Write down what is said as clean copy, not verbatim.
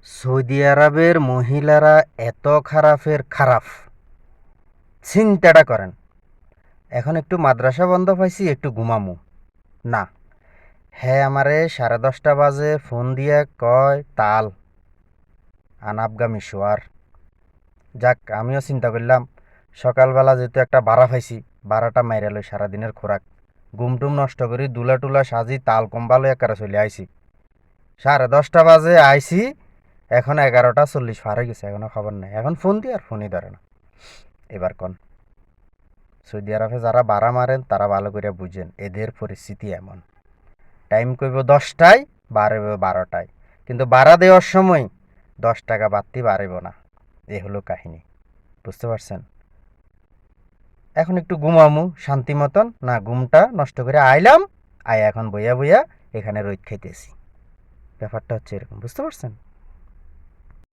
Saudi আরবের মহিলারা এত খারাপের খারাপ, চিন্তাটা করেন। এখন একটু মাদ্রাসা বন্ধ পাইছি, একটু ঘুমামু না, হ্যাঁ আমারে 10:30 বাজে ফোন দিয়া কয় তাল আনাবগামী শোয়ার। যাক, আমিও চিন্তা করলাম সকালবেলা যেহেতু একটা বাড়া পাইছি, বাড়াটা মাইরা লই সারাদিনের খোরাক। ঘুমটুম নষ্ট করি, দুলা টুলা সাজি তাল কম্বালো একারে চলে আইছি। 10:30 বাজে আইছি, এখন 11:40 পার হয়ে গেছে, এখনো খবর নাই। এখন ফোন দিই আর ফোনই ধরে না। এবার কোন, সৌদি আরবে যারা বাড়া মারেন তারা ভালো করে বুঝেন এদের পরিস্থিতি এমন। টাইম কইব 10টায়, বাড়াইব 12টায়, কিন্তু বাড়া দেওয়ার সময় 10 টাকা বাড়তি বাড়াইব না। এ হলো কাহিনী, বুঝতে পারছেন? এখন একটু ঘুমামু শান্তি মতন, না ঘুমটা নষ্ট করে আইলাম, আয় এখন বইয়া বইয়া এখানে রোদ খাইতেছি। ব্যাপারটা হচ্ছে এরকম, বুঝতে পারছেন?